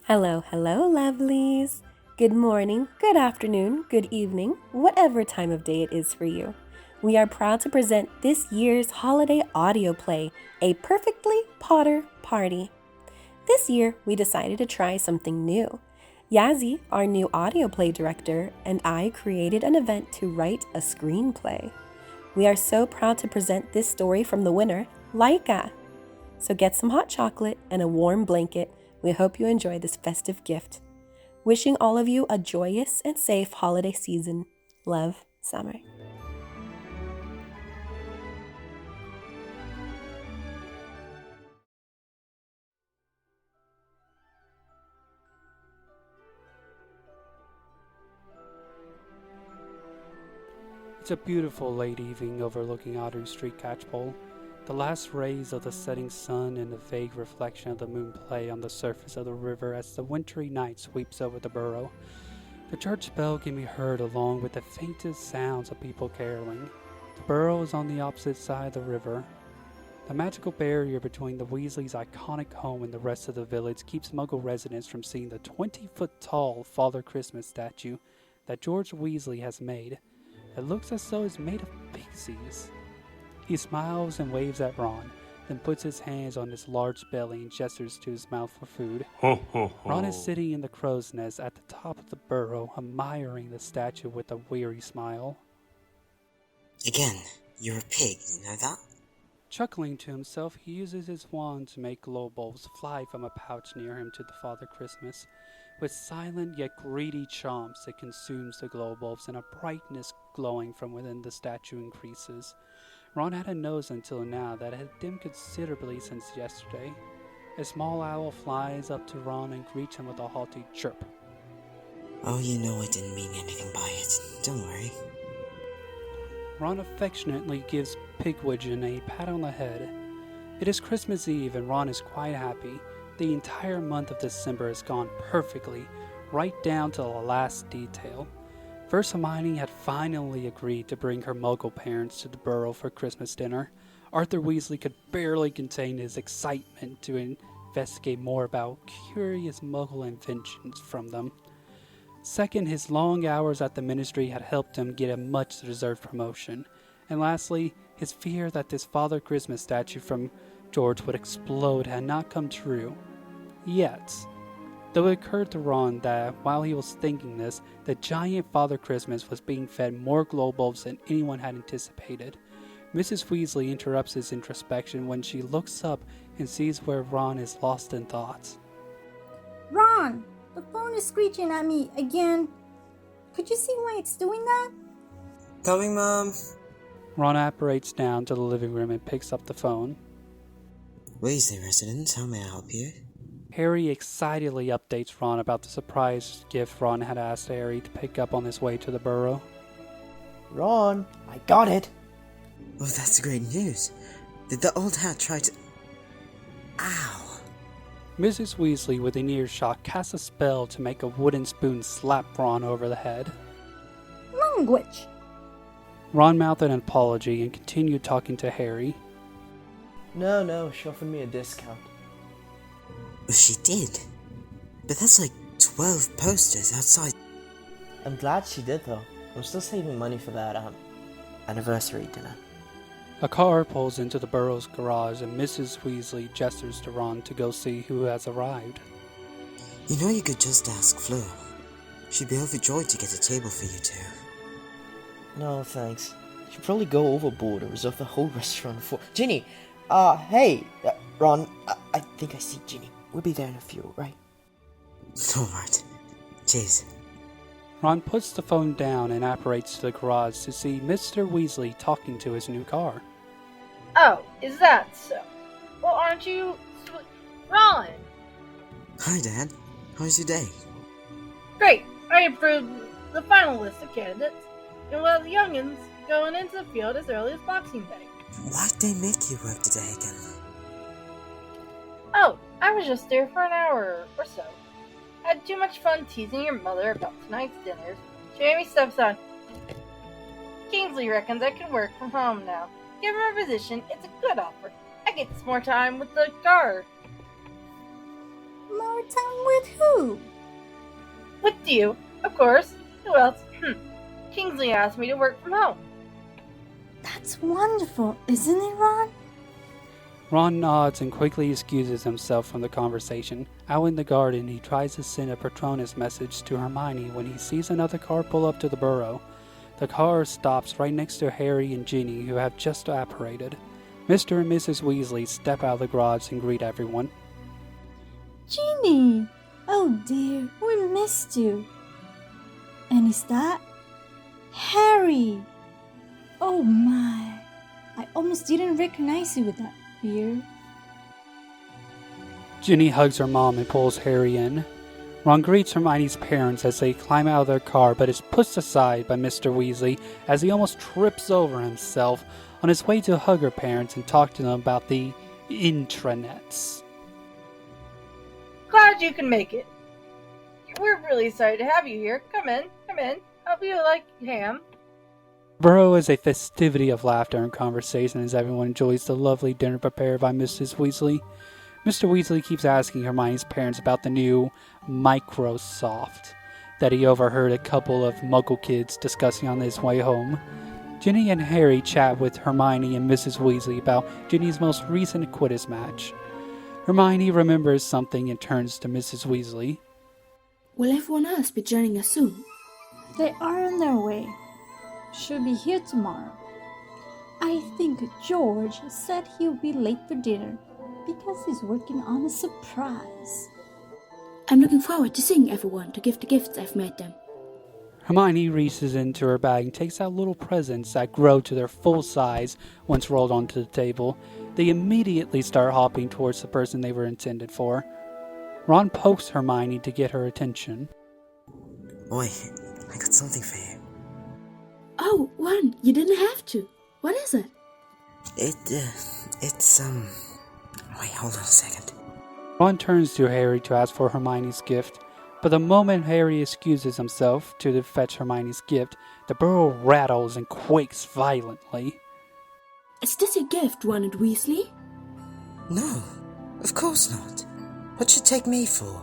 Hello, hello, lovelies. Good morning, good afternoon, good evening, whatever time of day it is for you. We are proud to present this year's holiday audio play, A Perfectly Potter Party. This year, we decided to try something new. Yazzie, our new audio play director, and I created an event to write a screenplay. We are so proud to present this story from the winner, Laika. So get some hot chocolate and a warm blanket. We hope you enjoy this festive gift. Wishing all of you a joyous and safe holiday season. Love, Summer. It's a beautiful late evening overlooking Audrey Street Catchpole. The last rays of the setting sun and the vague reflection of the moon play on the surface of the river as the wintry night sweeps over the borough. The church bell can be heard along with the faintest sounds of people caroling. The borough is on the opposite side of the river. The magical barrier between the Weasleys' iconic home and the rest of the village keeps Muggle residents from seeing the 20-foot-tall Father Christmas statue that George Weasley has made. It looks as though it's made of pixies. He smiles and waves at Ron, then puts his hands on his large belly and gestures to his mouth for food. Ho, ho, ho. Ron is sitting in the crow's nest at the top of the burrow, admiring the statue with a weary smile. Again, you're a pig, you know that? Chuckling to himself, he uses his wand to make glow bulbs fly from a pouch near him to the Father Christmas. With silent yet greedy chomps, it consumes the glow bulbs, and a brightness glowing from within the statue increases. Ron hadn't noticed until now that it had dimmed considerably since yesterday. A small owl flies up to Ron and greets him with a haughty chirp. Oh, you know I didn't mean anything by it. Don't worry. Ron affectionately gives Pigwidgeon a pat on the head. It is Christmas Eve and Ron is quite happy. The entire month of December has gone perfectly, right down to the last detail. First, Hermione had finally agreed to bring her Muggle parents to the Burrow for Christmas dinner. Arthur Weasley could barely contain his excitement to investigate more about curious Muggle inventions from them. Second, his long hours at the ministry had helped him get a much-deserved promotion. And lastly, his fear that this Father Christmas statue from George would explode had not come true. Yet. Though it occurred to Ron that, while he was thinking this, the giant Father Christmas was being fed more glow bulbs than anyone had anticipated. Mrs. Weasley interrupts his introspection when she looks up and sees where Ron is lost in thought. Ron, the phone is screeching at me again. Could you see why it's doing that? Coming, Mom. Ron apparates down to the living room and picks up the phone. Weasley residence, how may I help you? Harry excitedly updates Ron about the surprise gift Ron had asked Harry to pick up on his way to the Burrow. Ron, I got it! Oh, that's great news. Did the old hat try to... Ow! Mrs. Weasley, within earshot, casts a spell to make a wooden spoon slap Ron over the head. Language! Ron mouthed an apology and continued talking to Harry. No, she offered me a discount. Oh, she did? But that's like 12 posters outside. I'm glad she did though. I'm still saving money for that, anniversary dinner. A car pulls into the Burrow's garage and Mrs. Weasley gestures to Ron to go see who has arrived. You know you could just ask Fleur. She'd be overjoyed to get a table for you two. No, thanks. She'd probably go overboard and reserve the whole restaurant for... Ginny! Hey! Ron, I think I see Ginny. We'll be there in a few, right? Alright. Cheers. Ron puts the phone down and apparates to the garage to see Mr. Weasley talking to his new car. Oh, is that so? Well, aren't you... Ron! Hi, Dad. How's your day? Great! I approved the final list of candidates, and we'll have the youngins going into the field as early as Boxing Day. Why'd they make you work today again? Oh, I was just there for an hour or so. I had too much fun teasing your mother about tonight's dinners. She made me stepson. Kingsley reckons I can work from home now. Give him a position, it's a good offer. I get some more time with the car. More more time with who? With you, of course. Who else? Kingsley asked me to work from home. That's wonderful, isn't it, Ron? Ron nods and quickly excuses himself from the conversation. Out in the garden, he tries to send a Patronus message to Hermione when he sees another car pull up to the burrow. The car stops right next to Harry and Ginny, who have just apparated. Mr. and Mrs. Weasley step out of the garage and greet everyone. Ginny! Oh dear, we missed you. And is that Harry? Oh my, I almost didn't recognize you with that beard. Ginny hugs her mom and pulls Harry in. Ron greets Hermione's parents as they climb out of their car, but is pushed aside by Mr. Weasley as he almost trips over himself on his way to hug her parents and talk to them about the intranets. Glad you can make it. We're really excited to have you here. Come in. Hope you like ham. Burrow is a festivity of laughter and conversation as everyone enjoys the lovely dinner prepared by Mrs. Weasley. Mr. Weasley keeps asking Hermione's parents about the new Microsoft that he overheard a couple of Muggle kids discussing on his way home. Ginny and Harry chat with Hermione and Mrs. Weasley about Ginny's most recent Quidditch match. Hermione remembers something and turns to Mrs. Weasley. Will everyone else be joining us soon? They are on their way. Should be here tomorrow. I think George said he'll be late for dinner because he's working on a surprise. I'm looking forward to seeing everyone to give the gifts I've made them. Hermione reaches into her bag and takes out little presents that grow to their full size once rolled onto the table. They immediately start hopping towards the person they were intended for. Ron pokes Hermione to get her attention. Oi, I got something for you. Oh, Ron, you didn't have to. What is it? It's Wait, hold on a second. Ron turns to Harry to ask for Hermione's gift, but the moment Harry excuses himself to fetch Hermione's gift, the burrow rattles and quakes violently. Is this your gift, Ron and Weasley? No, of course not. What should take me for?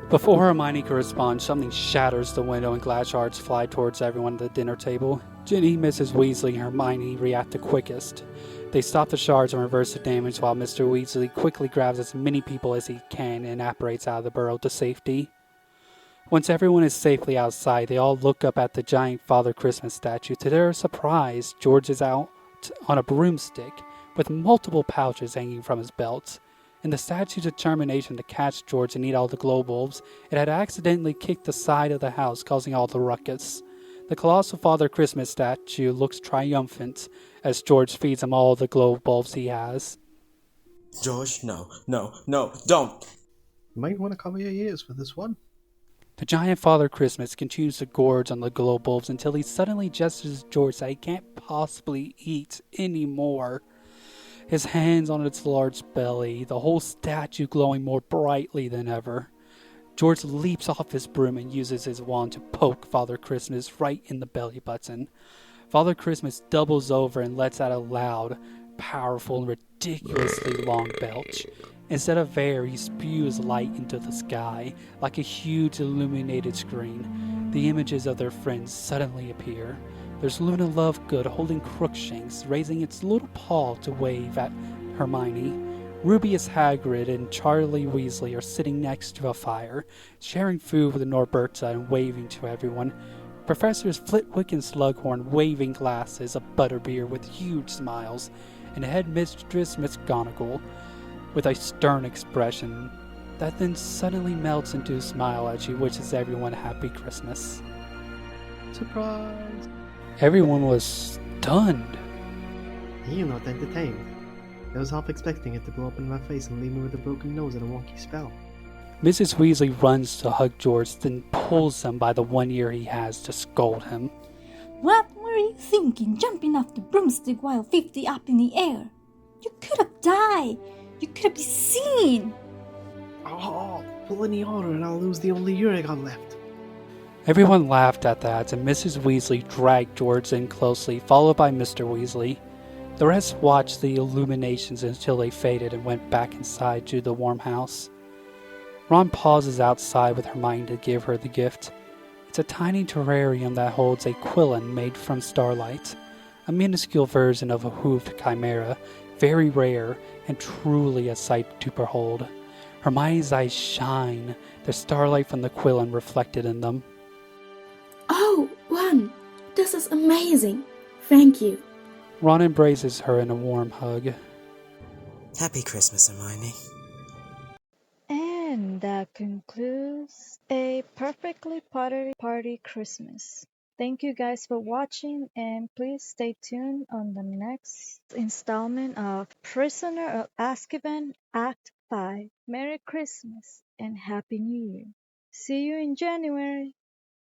Before Hermione can respond, something shatters the window and glass shards fly towards everyone at the dinner table. Ginny, Mrs. Weasley, and Hermione react the quickest. They stop the shards and reverse the damage while Mr. Weasley quickly grabs as many people as he can and apparates out of the burrow to safety. Once everyone is safely outside, they all look up at the giant Father Christmas statue. To their surprise, George is out on a broomstick with multiple pouches hanging from his belt. In the statue's determination to catch George and eat all the glow bulbs, it had accidentally kicked the side of the house, causing all the ruckus. The colossal Father Christmas statue looks triumphant as George feeds him all the glow bulbs he has. George, no, don't! You might want to cover your ears for this one. The giant Father Christmas continues to gorge on the glow bulbs until he suddenly gestures to George that he can't possibly eat anymore. His hands on its large belly, the whole statue glowing more brightly than ever. George leaps off his broom and uses his wand to poke Father Christmas right in the belly button. Father Christmas doubles over and lets out a loud, powerful, and ridiculously long belch. Instead of air, he spews light into the sky, like a huge illuminated screen. The images of their friends suddenly appear. There's Luna Lovegood holding Crookshanks, raising its little paw to wave at Hermione. Rubius Hagrid and Charlie Weasley are sitting next to a fire, sharing food with Norberta and waving to everyone. Professors Flitwick and Slughorn waving glasses of butterbeer with huge smiles, and Headmistress McGonagall with a stern expression that then suddenly melts into a smile as she wishes everyone a happy Christmas. Surprise! Everyone was stunned. You're not entertained. I was half expecting it to blow up in my face and leave me with a broken nose and a wonky spell. Mrs. Weasley runs to hug George, then pulls him by the one ear he has to scold him. What were you thinking, jumping off the broomstick while 50 up in the air? You could have died. You could have been seen. Oh, pull any harder and I'll lose the only ear I got left. Everyone laughed at that, and Mrs. Weasley dragged George in closely, followed by Mr. Weasley. The rest watched the illuminations until they faded and went back inside to the warm house. Ron pauses outside with Hermione to give her the gift. It's a tiny terrarium that holds a quillon made from starlight, a minuscule version of a hoofed chimera, very rare and truly a sight to behold. Hermione's eyes shine, the starlight from the quillon reflected in them. Oh, Ron, this is amazing. Thank you. Ron embraces her in a warm hug. Happy Christmas, Hermione. And that concludes a perfectly pottery party Christmas. Thank you guys for watching, and please stay tuned on the next installment of Prisoner of Azkaban Act 5. Merry Christmas and Happy New Year. See you in January.